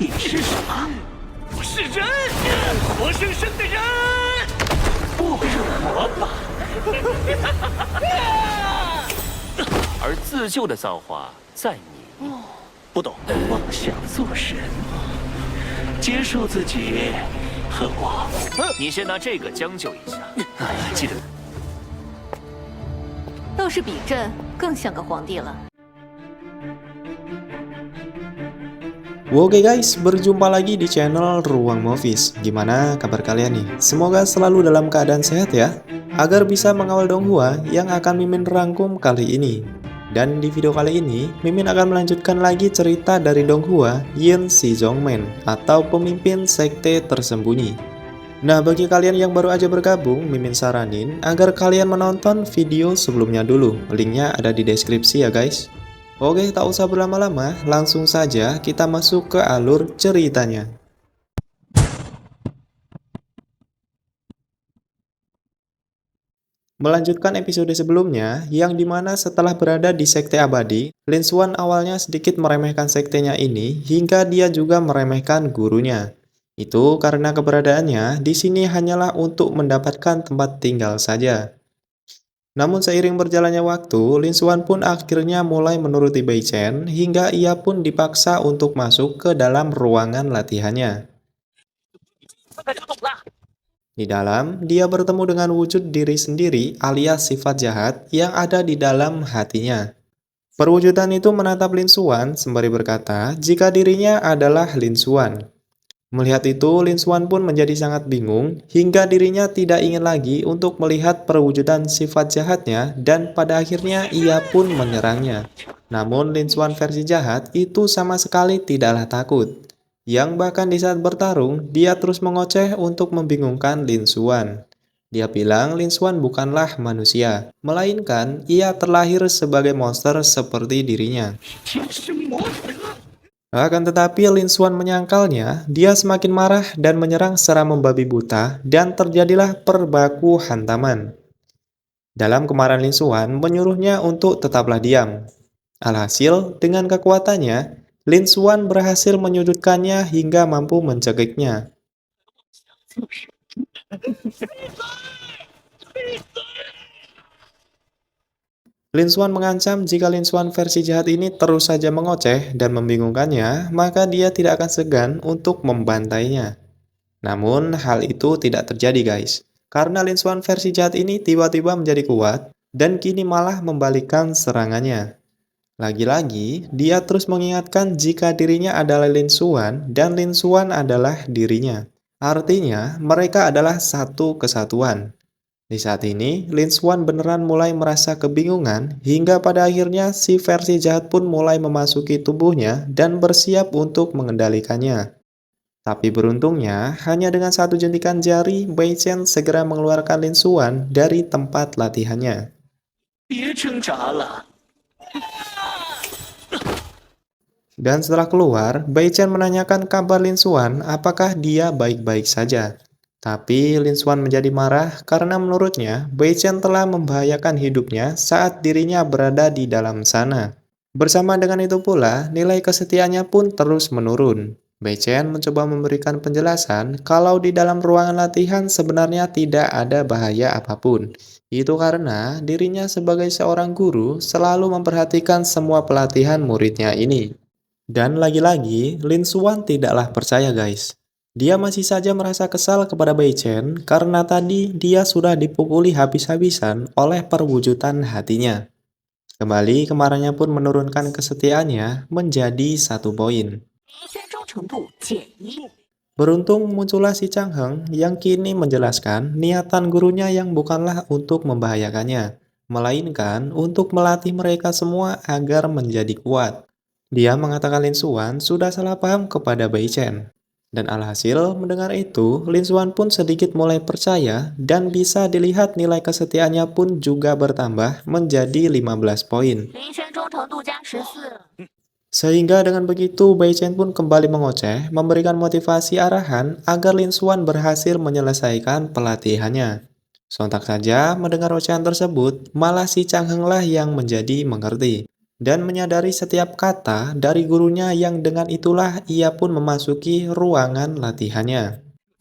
你是什么？我是人，活生生的人。不是活法。而自救的造化在你。不懂，妄想做神，接受自己和我。你先拿这个将就一下。记得。倒是比朕更像个皇帝了。Oke guys, berjumpa lagi di channel Ruang Movies. Gimana kabar kalian nih? Semoga selalu dalam keadaan sehat ya, agar bisa mengawal Donghua yang akan Mimin rangkum kali ini. Dan di video kali ini, Mimin akan melanjutkan lagi cerita dari Donghua Yin Shizongmen atau pemimpin sekte tersembunyi. Nah, bagi kalian yang baru aja bergabung, Mimin saranin agar kalian menonton video sebelumnya dulu. Linknya ada di deskripsi ya guys. Oke, tak usah berlama-lama, langsung saja kita masuk ke alur ceritanya. Melanjutkan episode sebelumnya, yang dimana setelah berada di sekte abadi, Lin Xuan awalnya sedikit meremehkan sektenya ini, hingga dia juga meremehkan gurunya. Itu karena keberadaannya di sini hanyalah untuk mendapatkan tempat tinggal saja. Namun seiring berjalannya waktu, Lin Xuan pun akhirnya mulai menuruti Bai Chen hingga ia pun dipaksa untuk masuk ke dalam ruangan latihannya. Di dalam, dia bertemu dengan wujud diri sendiri alias sifat jahat yang ada di dalam hatinya. Perwujudan itu menatap Lin Xuan sembari berkata jika dirinya adalah Lin Xuan. Melihat itu, Lin Xuan pun menjadi sangat bingung, hingga dirinya tidak ingin lagi untuk melihat perwujudan sifat jahatnya, dan pada akhirnya ia pun menyerangnya. Namun Lin Xuan versi jahat itu sama sekali tidaklah takut, yang bahkan di saat bertarung, dia terus mengoceh untuk membingungkan Lin Xuan. Dia bilang Lin Xuan bukanlah manusia, melainkan ia terlahir sebagai monster seperti dirinya. Akan tetapi Lin Xuan menyangkalnya, dia semakin marah dan menyerang secara membabi buta dan terjadilah perbaku hantaman. Dalam kemarahan Lin Xuan menyuruhnya untuk tetaplah diam. Alhasil, dengan kekuatannya, Lin Xuan berhasil menyudutkannya hingga mampu mencekiknya. Lin Xuan mengancam jika Lin Xuan versi jahat ini terus saja mengoceh dan membingungkannya, maka dia tidak akan segan untuk membantainya. Namun hal itu tidak terjadi guys, karena Lin Xuan versi jahat ini tiba-tiba menjadi kuat dan kini malah membalikkan serangannya. Lagi-lagi, dia terus mengingatkan jika dirinya adalah Lin Xuan dan Lin Xuan adalah dirinya. Artinya, mereka adalah satu kesatuan. Di saat ini, Lin Xuan beneran mulai merasa kebingungan hingga pada akhirnya si versi jahat pun mulai memasuki tubuhnya dan bersiap untuk mengendalikannya. Tapi beruntungnya, hanya dengan satu jentikan jari, Bai Chen segera mengeluarkan Lin Xuan dari tempat latihannya. Dan setelah keluar, Bai Chen menanyakan kabar Lin Xuan apakah dia baik-baik saja. Tapi Lin Xuan menjadi marah karena menurutnya Bai Chen telah membahayakan hidupnya saat dirinya berada di dalam sana. Bersama dengan itu pula, nilai kesetiaannya pun terus menurun. Bai Chen mencoba memberikan penjelasan kalau di dalam ruangan latihan sebenarnya tidak ada bahaya apapun. Itu karena dirinya sebagai seorang guru selalu memperhatikan semua pelatihan muridnya ini. Dan lagi-lagi, Lin Xuan tidaklah percaya guys. Dia masih saja merasa kesal kepada Bai Chen karena tadi dia sudah dipukuli habis-habisan oleh perwujudan hatinya. Kembali kemarahannya pun menurunkan kesetiaannya menjadi 1 poin. Beruntung muncullah si Chang Heng yang kini menjelaskan niatan gurunya yang bukanlah untuk membahayakannya, melainkan untuk melatih mereka semua agar menjadi kuat. Dia mengatakan Lin Xuan sudah salah paham kepada Bai Chen. Dan alhasil, mendengar itu, Lin Xuan pun sedikit mulai percaya dan bisa dilihat nilai kesetiaannya pun juga bertambah menjadi 15 poin. Sehingga dengan begitu, Bai Chen pun kembali mengoceh, memberikan motivasi arahan agar Lin Xuan berhasil menyelesaikan pelatihannya. Sontak saja mendengar ocehan tersebut, malah si Chang Heng lah yang menjadi mengerti. dan menyadari setiap kata dari gurunya yang dengan itulah ia pun memasuki ruangan latihannya.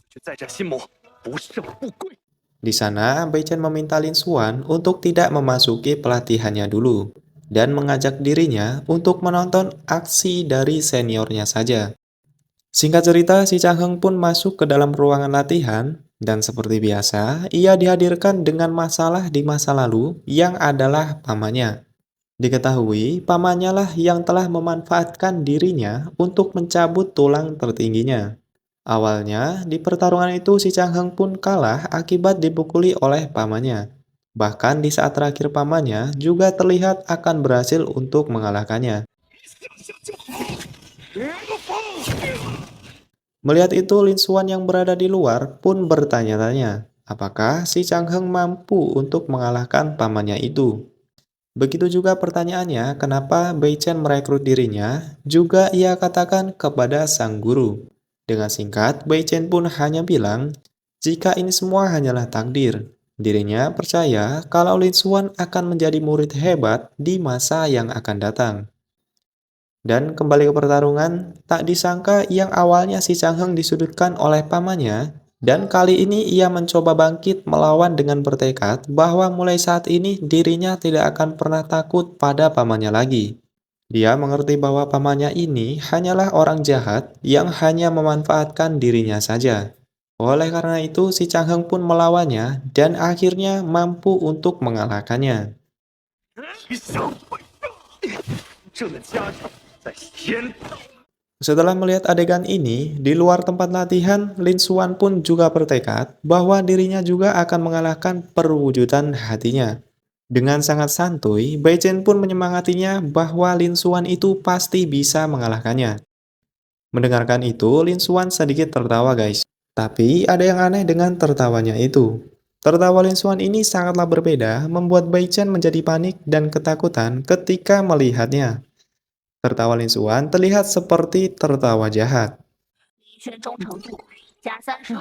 去再战心魔，不胜不归。 Di sana, Bai Chen meminta Lin Xuan untuk tidak memasuki pelatihannya dulu dan mengajak dirinya untuk menonton aksi dari seniornya saja. Singkat cerita, si Chang Heng pun masuk ke dalam ruangan latihan dan seperti biasa, ia dihadirkan dengan masalah di masa lalu yang adalah pamannya. Diketahui, pamannya lah yang telah memanfaatkan dirinya untuk mencabut tulang tertingginya. Awalnya, di pertarungan itu si Chang Heng pun kalah akibat dipukuli oleh pamannya. Bahkan di saat terakhir pamannya juga terlihat akan berhasil untuk mengalahkannya. Melihat itu, Lin Xuan yang berada di luar pun bertanya-tanya, apakah si Chang Heng mampu untuk mengalahkan pamannya itu. Begitu juga pertanyaannya, kenapa Bai Chen merekrut dirinya, juga ia katakan kepada sang guru. Dengan singkat, Bai Chen pun hanya bilang, jika ini semua hanyalah takdir. Dirinya percaya kalau Lin Xuan akan menjadi murid hebat di masa yang akan datang. Dan kembali ke pertarungan, tak disangka yang awalnya si Chang Heng disudutkan oleh pamannya, dan kali ini ia mencoba bangkit melawan dengan bertekad bahwa mulai saat ini dirinya tidak akan pernah takut pada pamannya lagi. Dia mengerti bahwa pamannya ini hanyalah orang jahat yang hanya memanfaatkan dirinya saja. Oleh karena itu, si Chang Heng pun melawannya dan akhirnya mampu untuk mengalahkannya. 一笑回这的家长在先到。 Setelah melihat adegan ini, di luar tempat latihan, Lin Xuan pun juga bertekad bahwa dirinya juga akan mengalahkan perwujudan hatinya. Dengan sangat santuy, Bai Chen pun menyemangatinya bahwa Lin Xuan itu pasti bisa mengalahkannya. Mendengarkan itu, Lin Xuan sedikit tertawa guys. Tapi ada yang aneh dengan tertawanya itu. Tertawa Lin Xuan ini sangatlah berbeda, membuat Bai Chen menjadi panik dan ketakutan ketika melihatnya. Tertawa Lin Xuan terlihat seperti tertawa jahat. 你选忠诚度加35。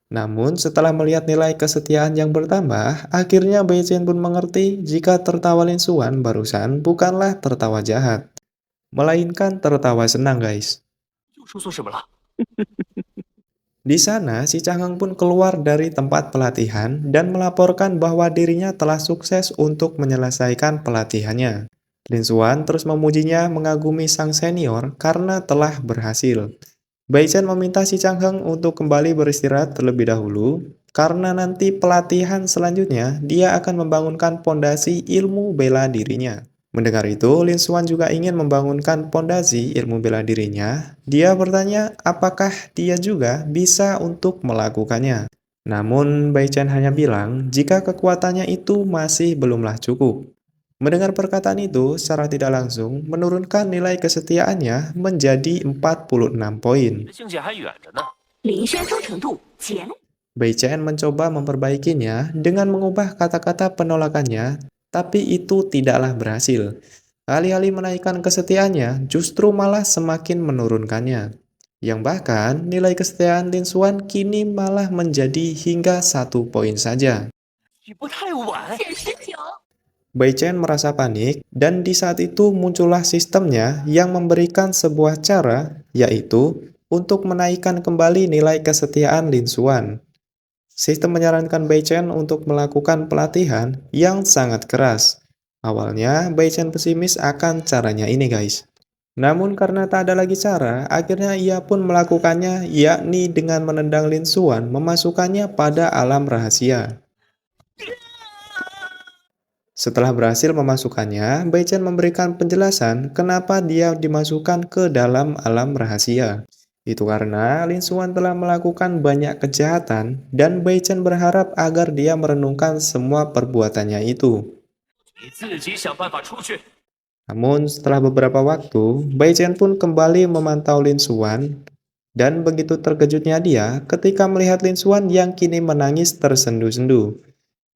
Namun setelah melihat nilai kesetiaan yang bertambah, akhirnya Bai Chen pun mengerti jika tertawa Lin Xuan barusan bukanlah tertawa jahat, melainkan tertawa senang guys. 又说错什么了？ Di sana, si Chang Heng pun keluar dari tempat pelatihan dan melaporkan bahwa dirinya telah sukses untuk menyelesaikan pelatihannya. Lin Xuan terus memujinya mengagumi sang senior karena telah berhasil. Bai Chen meminta si Chang Heng untuk kembali beristirahat terlebih dahulu, karena nanti pelatihan selanjutnya dia akan membangunkan pondasi ilmu bela dirinya. Mendengar itu, Lin Xuan juga ingin membangunkan pondasi ilmu bela dirinya. Dia bertanya apakah dia juga bisa untuk melakukannya. Namun Bai Chen hanya bilang jika kekuatannya itu masih belumlah cukup. Mendengar perkataan itu, secara tidak langsung menurunkan nilai kesetiaannya menjadi 46 poin. 你的境界还远着呢。 林轩忠诚度减。 Bai Chen mencoba memperbaikinya dengan mengubah kata-kata penolakannya, tapi itu tidaklah berhasil. Alih-alih menaikkan kesetiaannya, justru malah semakin menurunkannya. Yang bahkan, nilai kesetiaan Lin Xuan kini malah menjadi hingga 1 poin saja. 也不太晚。减19。 Bai Chen merasa panik, dan di saat itu muncullah sistemnya yang memberikan sebuah cara, yaitu untuk menaikkan kembali nilai kesetiaan Lin Xuan. Sistem menyarankan Bai Chen untuk melakukan pelatihan yang sangat keras. Awalnya, Bai Chen pesimis akan caranya ini guys. Namun karena tak ada lagi cara, akhirnya ia pun melakukannya, yakni dengan menendang Lin Xuan memasukkannya pada alam rahasia. Setelah berhasil memasukkannya, Bai Chen memberikan penjelasan kenapa dia dimasukkan ke dalam alam rahasia. Itu karena Lin Xuan telah melakukan banyak kejahatan dan Bai Chen berharap agar dia merenungkan semua perbuatannya itu. 你自己想办法出去。 Namun setelah beberapa waktu, Bai Chen pun kembali memantau Lin Xuan dan begitu terkejutnya dia ketika melihat Lin Xuan yang kini menangis tersendu-sendu.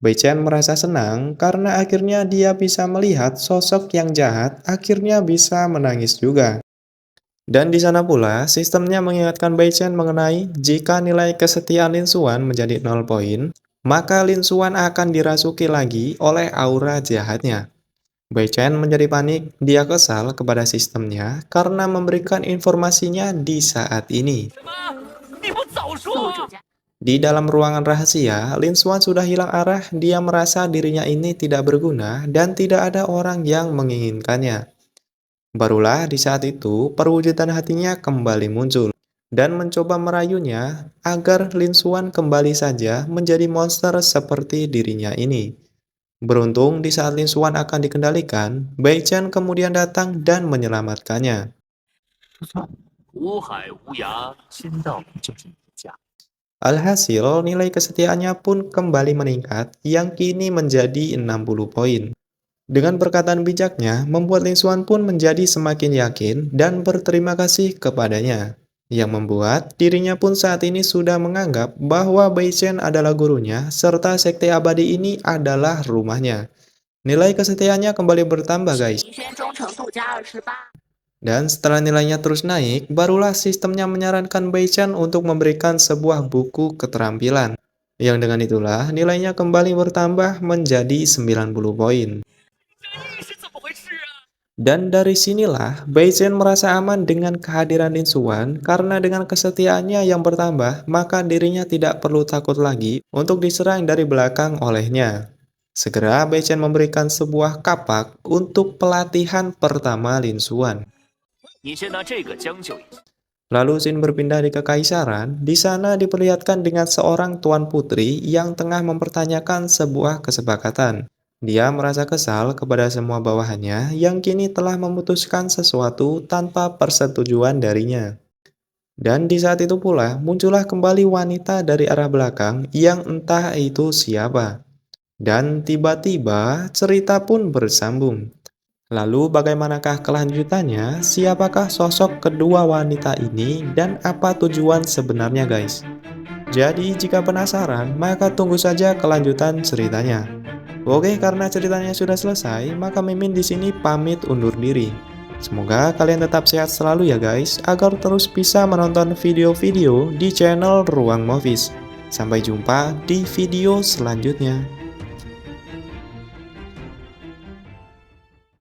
Bai Chen merasa senang karena akhirnya dia bisa melihat sosok yang jahat akhirnya bisa menangis juga. Dan di sana pula, sistemnya mengingatkan Bai Chen mengenai jika nilai kesetiaan Lin Xuan menjadi 0 poin, maka Lin Xuan akan dirasuki lagi oleh aura jahatnya. Bai Chen menjadi panik, dia kesal kepada sistemnya karena memberikan informasinya di saat ini. 你不早说宿主家 Di dalam ruangan rahasia, Lin Xuan sudah hilang arah, dia merasa dirinya ini tidak berguna dan tidak ada orang yang menginginkannya. Barulah di saat itu, perwujudan hatinya kembali muncul dan mencoba merayunya agar Lin Xuan kembali saja menjadi monster seperti dirinya ini. Beruntung di saat Lin Xuan akan dikendalikan, Bai Chen kemudian datang dan menyelamatkannya. 无海无涯，仙道就是你家。 Alhasil, nilai kesetiaannya pun kembali meningkat, yang kini menjadi 60 poin. Dengan perkataan bijaknya, membuat Lin Xuan pun menjadi semakin yakin dan berterima kasih kepadanya, yang membuat dirinya pun saat ini sudah menganggap bahwa Bai Chen adalah gurunya, serta sekte abadi ini adalah rumahnya. Nilai kesetiaannya kembali bertambah, guys. 齐宣忠诚度加28。 Dan setelah nilainya terus naik, barulah sistemnya menyarankan Bai Chen untuk memberikan sebuah buku keterampilan. Yang dengan itulah nilainya kembali bertambah menjadi 90 poin. 这是怎么回事啊？ Dan dari sinilah Bai Chen merasa aman dengan kehadiran Lin Xuan karena dengan kesetiaannya yang bertambah, maka dirinya tidak perlu takut lagi untuk diserang dari belakang olehnya. Segera Bai Chen memberikan sebuah kapak untuk pelatihan pertama Lin Xuan. 你先拿这个将就一下。 Lalu Xin berpindah di Kekaisaran, di sana diperlihatkan dengan seorang tuan putri yang tengah mempertanyakan sebuah kesepakatan. Dia merasa kesal kepada semua bawahannya yang kini telah memutuskan sesuatu tanpa persetujuan darinya. Dan di saat itu pula muncullah kembali wanita dari arah belakang yang entah itu siapa. Dan tiba-tiba cerita pun bersambung. Lalu bagaimanakah kelanjutannya? Siapakah sosok kedua wanita ini dan apa tujuan sebenarnya, guys? Jadi jika penasaran, maka tunggu saja kelanjutan ceritanya. Oke, karena ceritanya sudah selesai, maka Mimin di sini pamit undur diri. Semoga kalian tetap sehat selalu ya guys, agar terus bisa menonton video-video di channel Ruang Movies. Sampai jumpa di video selanjutnya.